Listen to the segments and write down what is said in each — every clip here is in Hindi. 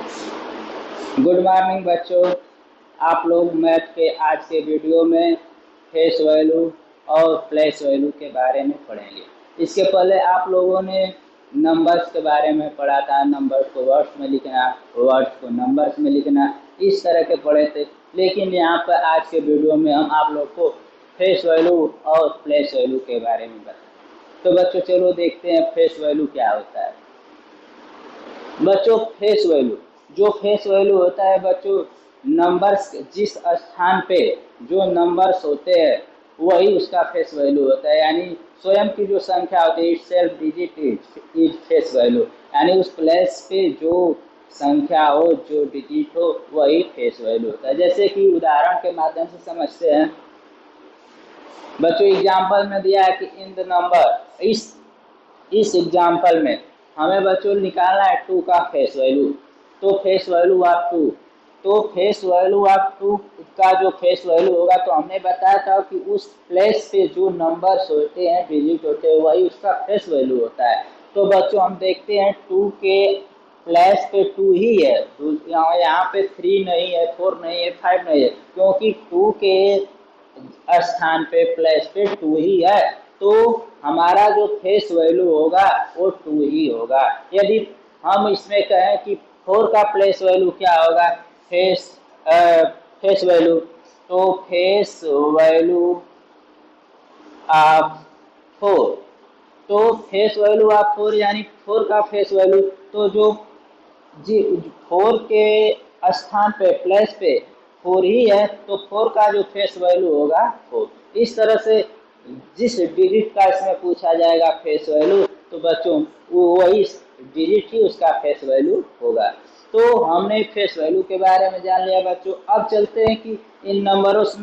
गुड मॉर्निंग बच्चों। आप लोग मैथ के आज के वीडियो में फेस वैल्यू और प्लेस वैल्यू के बारे में पढ़ेंगे। इसके पहले आप लोगों ने नंबर्स के बारे में पढ़ा था। नंबर्स को वर्ड्स में लिखना, वर्ड्स को नंबर्स में लिखना, इस तरह के पढ़े थे। लेकिन यहाँ पर आज के वीडियो में हम आप लोग को फेस वैल्यू और प्लेस वैल्यू के बारे में बताएं। तो बच्चों चलो देखते हैं फेस वैल्यू क्या होता है। बच्चों फेस वैल्यू, जो फेस वैल्यू होता है बच्चों, नंबर्स जिस स्थान पे जो नंबर्स होते हैं वही उसका फेस वैल्यू होता है। यानी स्वयं की जो संख्या होती है, it self digit is face value. यानी उस प्लेस पे जो संख्या हो, जो डिजिट हो, वही फेस वैल्यू होता है। जैसे कि उदाहरण के माध्यम से समझते हैं बच्चों। एग्जाम्पल में दिया है कि इन द नंबर, इस एग्जाम्पल में हमें बच्चों निकालना है 2 का फेस वैल्यू। तो फेस वैल्यू ऑफ 2, तो फेस वैल्यू ऑफ 2 का जो फेस वैल्यू होगा, तो हमने बताया था कि उस प्लेस पे जो नंबर्स होते हैं, डिजिट होते हैं, वही उसका फेस वैल्यू होता है। तो बच्चों हम देखते हैं 2 के प्लेस पे 2 ही है। यहाँ पे 3 नहीं है, 4 नहीं है, 5 नहीं है, क्योंकि 2 के स्थान पे प्लेस पे 2 ही है। तो हमारा जो फेस वैल्यू होगा वो 2 ही होगा। यदि हम इसमें कहें कि 4 का प्लेस वैल्यू क्या होगा, फेस वैल्यू, तो फेस वैल्यू ऑफ 4, तो फेस वैल्यू ऑफ 4 यानी 4 का फेस वैल्यू, तो जो जी 4 के स्थान पे प्लेस पे 4 ही है, तो 4 का जो फेस वैल्यू होगा 4। इस तरह से जिस डिजिट का इसमें पूछा जाएगा फेस वैल्यू, तो बच्चों वो वही डिजिट ही उसका फेस वैल्यू होगा। तो हमने फेस वैल्यू के बारे में जान लिया बच्चों। अब चलते हैं कि इन नंबर्स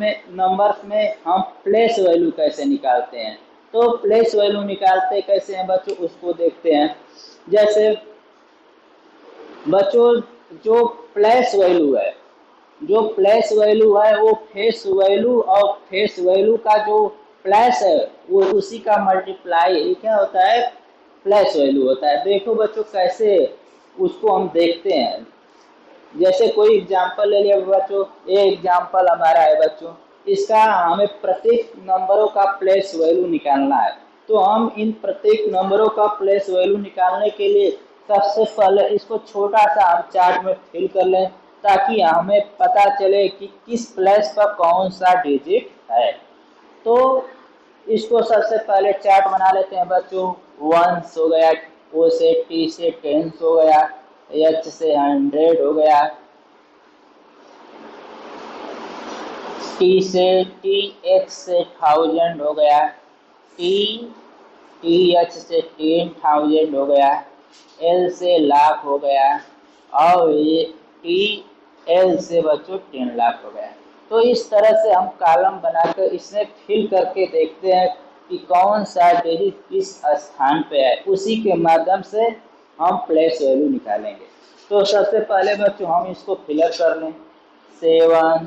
में हम प्लेस वैल्यू कैसे निकालते हैं। तो प्लेस वैल्यू निकालते कैसे हैं बच्चों, उसको देखते हैं। जैसे बच्चों जो प्लेस वैल्यू है, जो प्लेस वैल्यू है वो फेस वैल्यू और फेस वैल्यू का जो प्लेस है वो उसी का मल्टीप्लाई क्या होता है, प्लेस वैल्यू होता है। देखो बच्चों कैसे उसको हम देखते हैं। जैसे कोई एग्जांपल ले लिया बच्चों, ये एग्जांपल हमारा है बच्चों, इसका हमें प्रत्येक नंबरों का प्लेस वैल्यू निकालना है। तो हम इन प्रत्येक नंबरों का प्लेस वैल्यू निकालने के लिए सबसे पहले इसको छोटा सा हम चार्ट में फिल कर लें, ताकि हमें पता चले कि किस प्लेस पर कौन सा डिजिट है। तो इसको सबसे पहले चार्ट बना लेते हैं बच्चों। 1 हो गया, O से T से 10 हो गया, H से 100 हो गया, T से TH से 1000 हो गया, TH से 10,000 हो गया, L से लाख हो गया, और ये TL से बच्चों 10 लाख हो गया। तो इस तरह से हम कॉलम बनाकर इसमें फिल करके देखते हैं कि कौन सा डिजिट किस स्थान पे है, उसी के माध्यम से हम प्लेस वैल्यू निकालेंगे। तो सबसे पहले बच्चों हम इसको फिलर कर लें। 7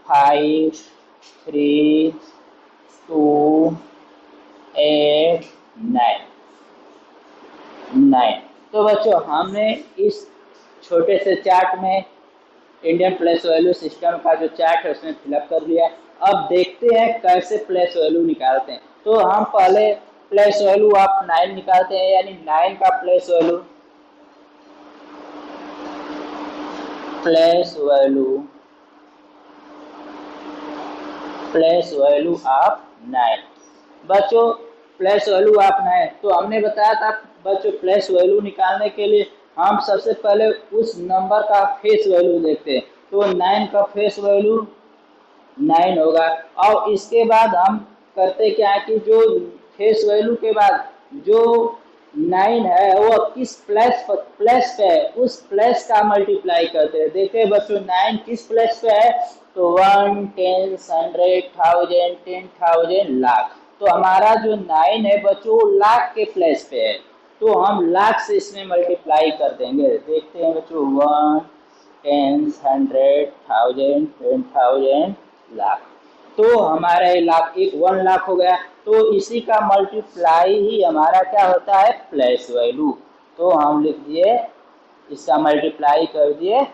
5 3 2 8 9। तो बच्चों हमने इस छोटे से चार्ट में इंडियन प्लेस वैल्यू सिस्टम का जो चार्ट है उसमें फिलअप कर दिया। अब देखते हैं कैसे प्लेस वैल्यू निकालते हैं। तो हम पहले प्लेस वैल्यू ऑफ 9 निकालते हैं, यानी 9 का प्लेस वैल्यू ऑफ 9। बच्चों प्लेस वैल्यू ऑफ 9, तो हमने बताया था बच्चों प्लेस वैल्यू निकालने के लिए हम सबसे पहले उस नंबर का फेस वैल्यू देखते हैं। तो 9 का फेस वैल्यू 9 होगा। और इसके बाद हम करते क्या है कि जो फेस वैल्यू के बाद जो 9 है वो किस प्लेस पे है, उस प्लेस का मल्टीप्लाई करते हैं। देखिए बच्चों 9 किस प्लेस पे है, तो 1 10 100 1000 10,000 लाख। तो हमारा जो 9 है बच्चों लाख के प्लेस पे है, तो हम लाख से इसमें मल्टीप्लाई कर देंगे। देखते हैं बच्चों 1 10 100 1000 10,000 लाख, तो हमारा लाख 1 लाख हो गया। तो इसी का मल्टीप्लाई ही हमारा क्या होता है, प्लेस वैल्यू। तो हम लिख दिए इसका मल्टीप्लाई कर दिए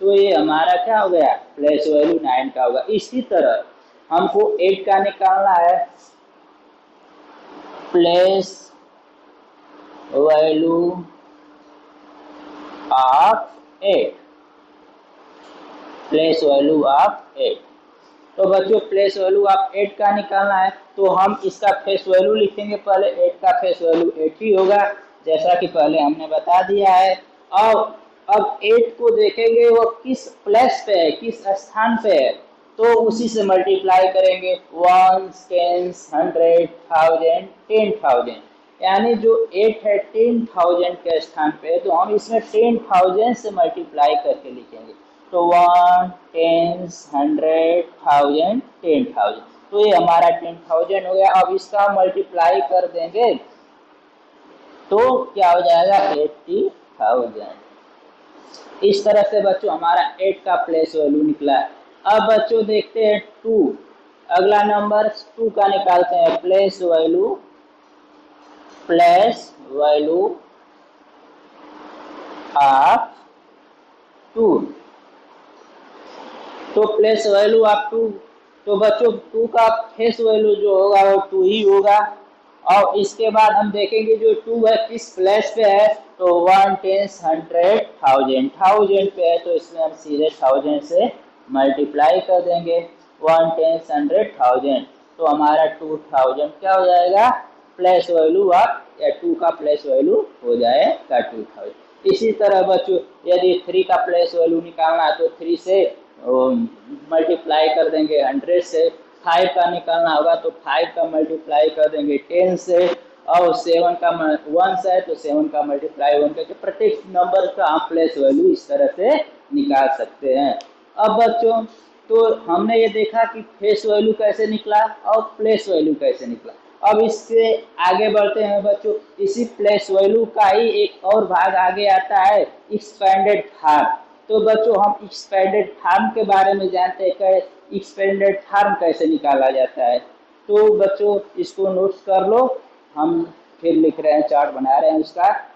तो ये हमारा क्या हो गया, प्लेस वैल्यू 9 का होगा। इसी तरह हमको 8 का निकालना है, place value of 8, place value of 8। तो बच्चों प्लेस वैल्यू ऑफ 8 का निकालना है तो हम इसका फेस वैल्यू लिखेंगे। पहले 8 का फेस वैल्यू 8 ही होगा, जैसा कि पहले हमने बता दिया है। और अब 8 को देखेंगे वो किस प्लेस पे है, किस स्थान पे है, तो उसी से मल्टीप्लाई करेंगे 1, 10, 100, 1000, 10,000। यानी जो 8 है 10,000 के स्थान पे, तो हम इसमें 10,000 से मल्टीप्लाई करके लिखेंगे। तो 1, 10, 100, 1000, 10,000, तो ये हमारा 10,000 हो गया। अब इसका मल्टीप्लाई कर देंगे तो क्या हो जाएगा, 80,000। इस तरह से बच्चों हमारा 8 का प्लेस वैल्यू निकला है। अब बच्चों देखते हैं 2, अगला नंबर 2 का निकालते हैं, प्लेस वैल्यू ऑफ 2। तो प्लेस वैल्यू ऑफ 2, तो बच्चों 2 का फेस वैल्यू जो होगा वो 2 ही होगा। और इसके बाद हम देखेंगे जो 2 है किस प्लेस पे है, तो 1, 10, 100, 1000 पे है, तो इसमें हम सीधे 1000 से मल्टीप्लाई कर देंगे। 1, 10, 100, 1000, तो हमारा 2000 क्या हो जाएगा, प्लेस वैल्यू ऑफ, या 2 का प्लेस वैल्यू हो जाएगा 2000। इसी तरह बच्चों यदि 3 का प्लेस वैल्यू निकालना है तो 3 से मल्टीप्लाई कर देंगे 100 से। 5 का निकालना होगा तो 5 का मल्टीप्लाई कर देंगे 10 से। और 7 का 1 से है तो 7 का मल्टीप्लाई 1 करके प्रत्येक नंबर का हम प्लेस वैल्यू इस तरह से निकाल सकते हैं। अब बच्चों तो हमने ये देखा कि फेस वैल्यू कैसे निकला और प्लेस वैल्यू कैसे निकला। अब इससे आगे बढ़ते हैं बच्चों, इसी प्लेस वैल्यू का ही एक और भाग आगे आता है, एक्सपेंडेड फार्म। तो बच्चों हम एक्सपेंडेड फार्म के बारे में जानते हैं कि एक्सपेंडेड फार्म कैसे निकाला जाता है। तो बच्चों इसको नोट्स कर लो, हम फिर लिख रहे हैं, चार्ट बना रहे हैं उसका।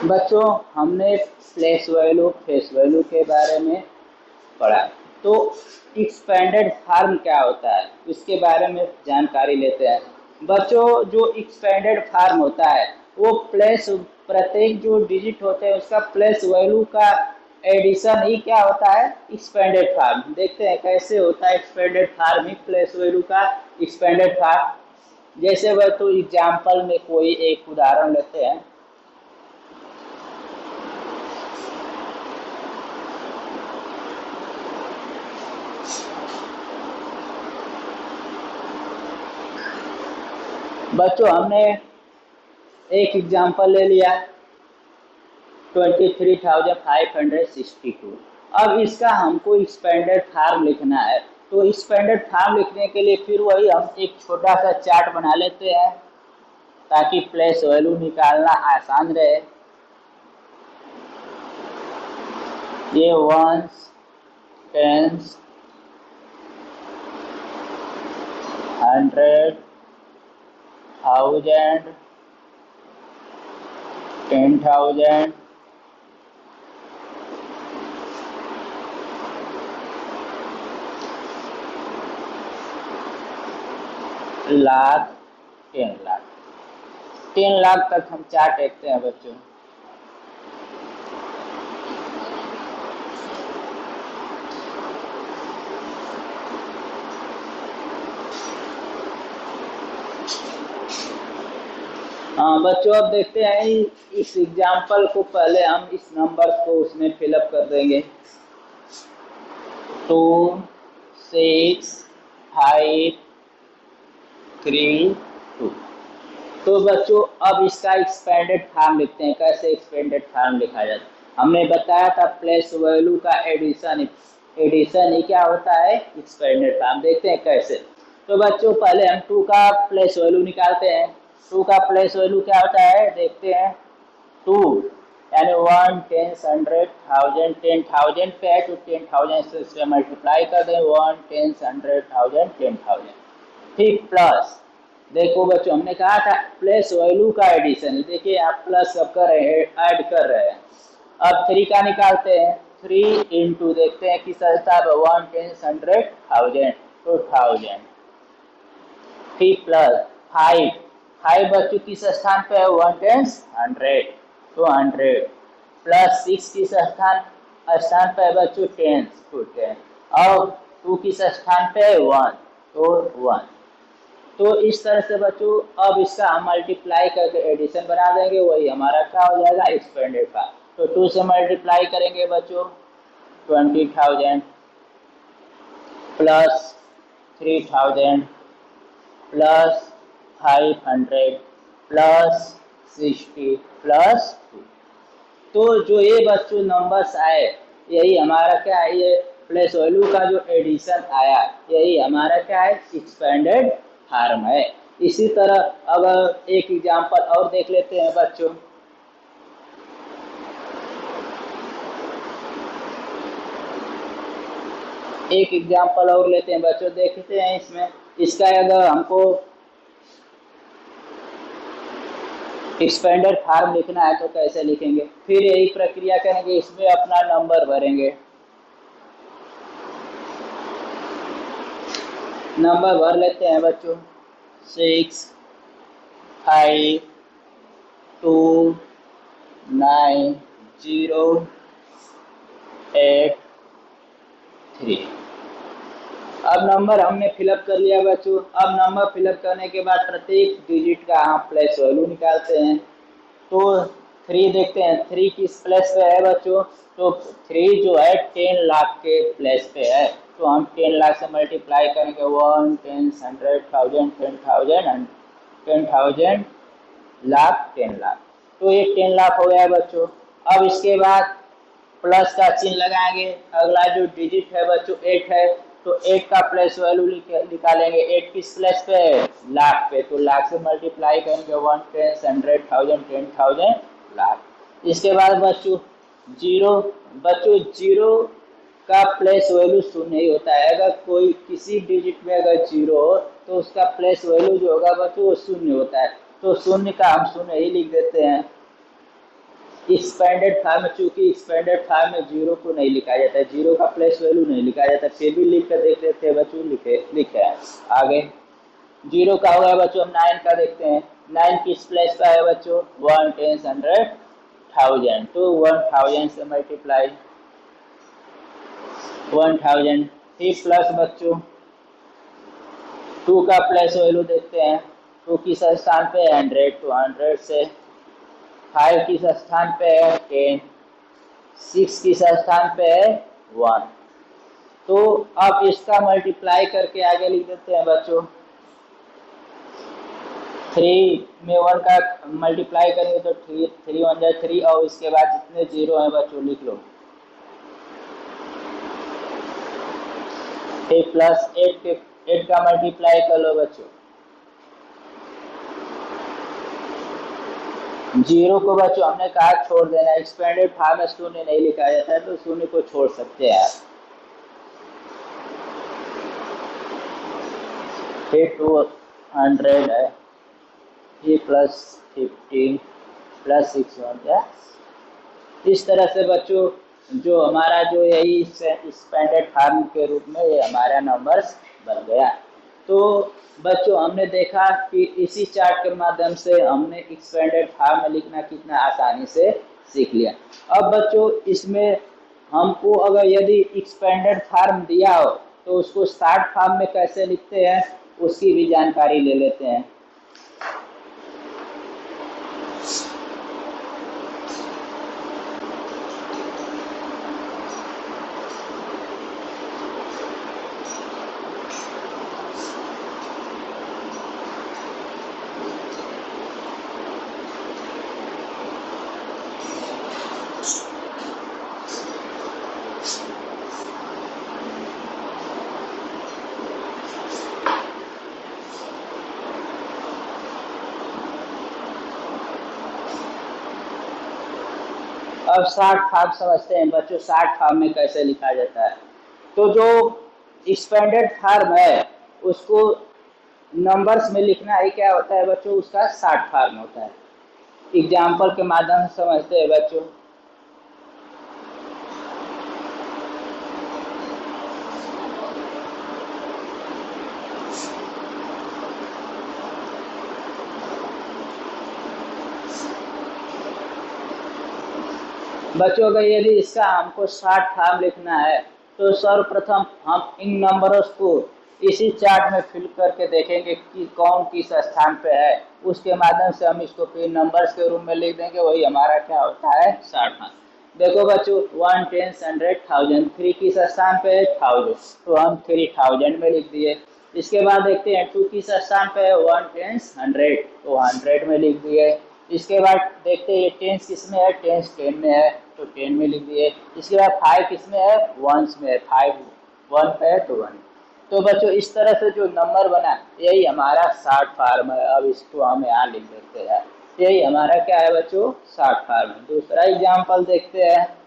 बच्चों हमने प्लेस वैल्यू फेस वैल्यू के बारे में पढ़ा, तो एक्सपेंडेड फार्म क्या होता है इसके बारे में जानकारी लेते हैं। बच्चों जो एक्सपेंडेड फार्म होता है वो प्लेस, प्रत्येक जो डिजिट होते हैं उसका प्लेस वैल्यू का एडिशन ही क्या होता है, एक्सपेंडेड फार्म। देखते हैं कैसे होता है एक्सपेंडेड फार्म ही प्लेस वैल्यू का एक्सपेंडेड फार्म। जैसे वह तो एग्जाम्पल में कोई एक उदाहरण लेते हैं। बच्चों हमने एक एग्जाम्पल ले लिया 23,562। अब इसका हमको एक्सपेंडेड फार्म लिखना है, तो एक्सपेंडेड फार्म लिखने के लिए फिर वही हम एक छोटा सा चार्ट बना लेते हैं ताकि प्लेस वैल्यू निकालना आसान रहे। ये 1s, 10s, 100, 1000, 10,000, लाख, 10 लाख, 10 लाख तक हम चार्ट देखते हैं बच्चों। हाँ बच्चों अब देखते हैं इस एग्जाम्पल को, पहले हम इस नंबर को उसमें फिलअप कर देंगे। 2, 6, 5, 3, 2। तो बच्चों अब इसका एक्सपेंडेड फार्म लिखते हैं। कैसे एक्सपेंडेड फार्म लिखा जाता है, हमने बताया था प्लेस वैल्यू का एडिशन ही क्या होता है, एक्सपेंडेड फार्म। देखते हैं कैसे। तो बच्चों पहले हम 2 का प्लेस वैल्यू निकालते हैं। 2 का प्लेस वैल्यू क्या होता है देखते हैं, 2 यानी 1 10 100 1000 10,000 पे है तो 10,000 से मल्टीप्लाई कर दें 1 10 100 1000 10,000। ठीक प्लस देखो बच्चों हमने कहा था प्लस वैल्यू का एडिशन, देखिए आप प्लस अब कर रहे हैं ऐड कर रहे हैं। अब 3 का निकालते हैं 3 इंटू देखते हैं किस हिसाब 1 10 100 1000 तो 1000। ठीक प्लस 5 बच्चों किस स्थान पे है 1 10 100 तो 100 प्लस 6 किस स्थान पे है बच्चों 10 तो 10 और 2 किस स्थान पे है 1 तो 1। तो इस तरह से बच्चों अब इसका हम मल्टीप्लाई करके एडिशन बना देंगे, वही हमारा क्या हो जाएगा एक्सपेंडेड का। तो 2 से मल्टीप्लाई करेंगे बच्चों 20,000 प्लस 3,000 प्लस 500 प्लस 60 प्लस 2। तो जो ये बच्चों नंबर्स आए यही हमारा क्या है, ये प्लस वैल्यू का जो एडिशन आया यही हमारा क्या है एक्सपेंडेड फॉर्म है। इसी तरह अब एक एग्जांपल और देख लेते हैं बच्चों। एक एग्जांपल और लेते हैं बच्चों, देखते हैं इसमें इसका अगर हमको एक्सपेंडेड फॉर्म लिखना है तो कैसे लिखेंगे। फिर यही प्रक्रिया करेंगे, इसमें अपना नंबर भरेंगे, नंबर भर लेते हैं बच्चों 6 5 2 9 0 8 3। अब नंबर हमने फिलअप कर लिया बच्चों। अब नंबर फिलअप करने के बाद प्रत्येक डिजिट का हम प्लेस वैल्यू निकालते हैं। तो 3 देखते हैं 3 किस प्लेस पे है बच्चों, तो 3 जो है 10 लाख के प्लेस पे है तो हम 10 लाख से मल्टीप्लाई करेंगे 1 10 100 1000 10,000 10,000 लाख 10 लाख तो ये 10 लाख हो गया बच्चों। अब इसके बाद प्लस का चिन्ह लगाएंगे, अगला जो डिजिट है बच्चों 8 है तो 8 का प्लेस वैल्यू निकालेंगे। 8 किस प्लेस पे है लाख पे तो लाख से मल्टीप्लाई करेंगे 1 10 100 1000 10,000 लाख। इसके बाद बच्चों जीरो का प्लेस वैल्यू शून्य ही होता है। अगर कोई किसी डिजिट में अगर जीरो हो तो उसका प्लेस वैल्यू जो होगा बच्चों वो शून्य होता है, तो शून्य का हम शून्य ही लिख देते हैं। एक्सपेंडेड फॉर्म में चूंकि एक्सपेंडेड फॉर्म में जीरो को नहीं लिखा जाता है, जीरो का प्लेस वैल्यू नहीं लिखा जाता, फिर भी लिख कर देख लेते हैं बच्चों, लिखे हैं आगे। जीरो का हो गया बच्चों, हम 9 का देखते हैं। 9 किस प्लेस का है बच्चों 1 10 100 1000 तो 1000 से मल्टीप्लाई 1000। ठीक प्लस बच्चों 2 का प्लेस वैल्यू देखते हैं। 2 किस स्थान पे 100 तो 100 से 5 किस स्थान पे है 10, 6 किस स्थान पे है 1। तो अब इसका मल्टीप्लाई करके आगे लिख देते हैं बच्चों। 3 में 1 का मल्टीप्लाई करेंगे तो 3 1 जा 3 और इसके बाद जितने जीरो हैं बच्चों लिख लो। 8 प्लस 8 का मल्टीप्लाई कर लो बच्चों। जीरो को बच्चों हमने कहा छोड़ देना, एक्सपेंडेड फॉर्म में शून्य नहीं लिखा जाता है तो शून्य को छोड़ सकते हैं आप। फिर 200 है, ये प्लस 15 प्लस 6 इस तरह से बच्चों जो हमारा जो यही एक्सपेंडेड फॉर्म के रूप में ये हमारा नंबर्स बन गया। तो बच्चों हमने देखा कि इसी चार्ट के माध्यम से हमने एक्सपेंडेड फॉर्म में लिखना कितना आसानी से सीख लिया। अब बच्चों इसमें हमको अगर यदि एक्सपेंडेड फॉर्म दिया हो तो उसको शॉर्ट फॉर्म में कैसे लिखते हैं उसकी भी जानकारी ले लेते हैं। अब शॉर्ट फॉर्म समझते हैं बच्चों, शॉर्ट फॉर्म में कैसे लिखा जाता है। तो जो एक्सपेंडेड फॉर्म है उसको नंबर्स में लिखना ही क्या होता है बच्चों, उसका शॉर्ट फॉर्म होता है। एग्जाम्पल के माध्यम से समझते हैं बच्चों। बच्चों अगर यदि इसका हमको शॉर्ट फॉर्म लिखना है तो सर्वप्रथम हम इन नंबरों को इसी चार्ट में फिल करके देखेंगे कि कौन किस स्थान पे है। उसके माध्यम से हम इसको फिर नंबर्स के रूप में लिख देंगे, वही हमारा क्या होता है, शॉर्ट फॉर्म। देखो बच्चों 1 10 100 1000, 3 किस स्थान पे है, 1000, तो हम 3000 में लिख दिए। इसके बाद देखते हैं 2 किस स्थान पे है, 1 10 100, तो 100 में लिख दिए। इसके बाद देखते हैं टेंस किस में है, टेंस 10 में है तो 10 में लिख दिए। इसके बाद 5 किस में है, वंस में है, 5 1 पे है तो 1। तो बच्चों इस तरह से जो नंबर बना यही हमारा शॉर्ट फॉर्म है। अब इसको हम यहाँ लिख देते हैं, यही हमारा क्या है बच्चों, शॉर्ट फॉर्म है। दूसरा एग्जाम्पल देखते हैं।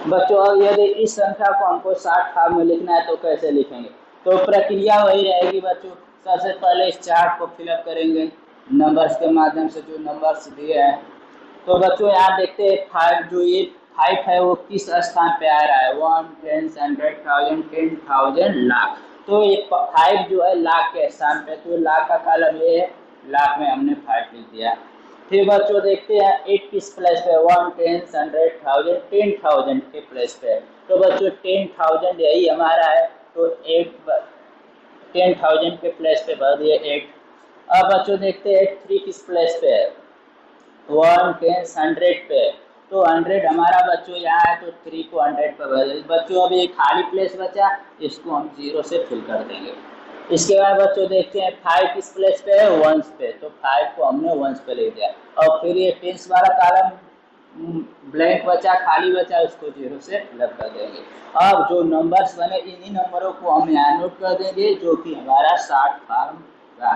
बच्चों अब यदि इस संख्या को हमको शॉर्ट फॉर्म में लिखना है तो कैसे लिखेंगे, तो प्रक्रिया वही रहेगी बच्चों। सबसे पहले इस चार्ट को फिलअप करेंगे नंबर्स के माध्यम से, जो नंबर्स दिए हैं। तो बच्चों यहाँ देखते हैं 5, जो ये 5 है वो किस स्थान पे आ रहा है, 1 10 100 1000 10,000 लाख। तो ये 5 जो है लाख के स्थान पे, तो लाख का कॉलम ये है, लाख में हमने 5 लिख दिया। फिर बच्चों देखते हैं 8 किस प्लेस पे, 1 10 100 1000 10,000 के प्लेस पे है। तो बच्चों 10,000 यही हमारा है, तो 8 10,000 के प्लेस पे भर दिए 8। अब बच्चों देखते हैं 3 किस प्लेस पे है, 1 10 100 पे, तो 100 हमारा बच्चों यहाँ है तो 3 को 100 पे भर देंगे। बच्चों अभी खाली प्लेस बचा, इसको हम 0 से फिल कर देंगे। इसके बाद बच्चों देखते हैं 5 किस प्लेस पे है, वंस पे, तो 5 को हमने वंस पे लिख दिया। और फिर ये टेंस वाला कॉलम ब्लैंक बचा, खाली बचा, उसको 0 से फिलअप कर देंगे। अब जो नंबर्स बने इन्हीं नंबरों को हम यहाँ नोट कर देंगे, जो कि हमारा शॉर्ट फॉर्म होगा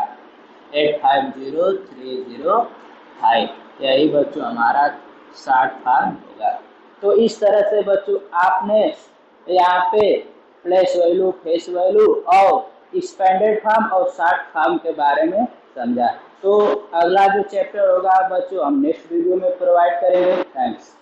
850305, यही बच्चों हमारा शॉर्ट फॉर्म होगा। तो इस तरह से बच्चों आपने यहाँ पे प्लेस वैल्यू, फेस वैल्यू और एक्सपेंडेड फॉर्म और शॉर्ट फॉर्म के बारे में समझा। तो अगला जो चैप्टर होगा बच्चों हम नेक्स्ट वीडियो में प्रोवाइड करेंगे। थैंक्स।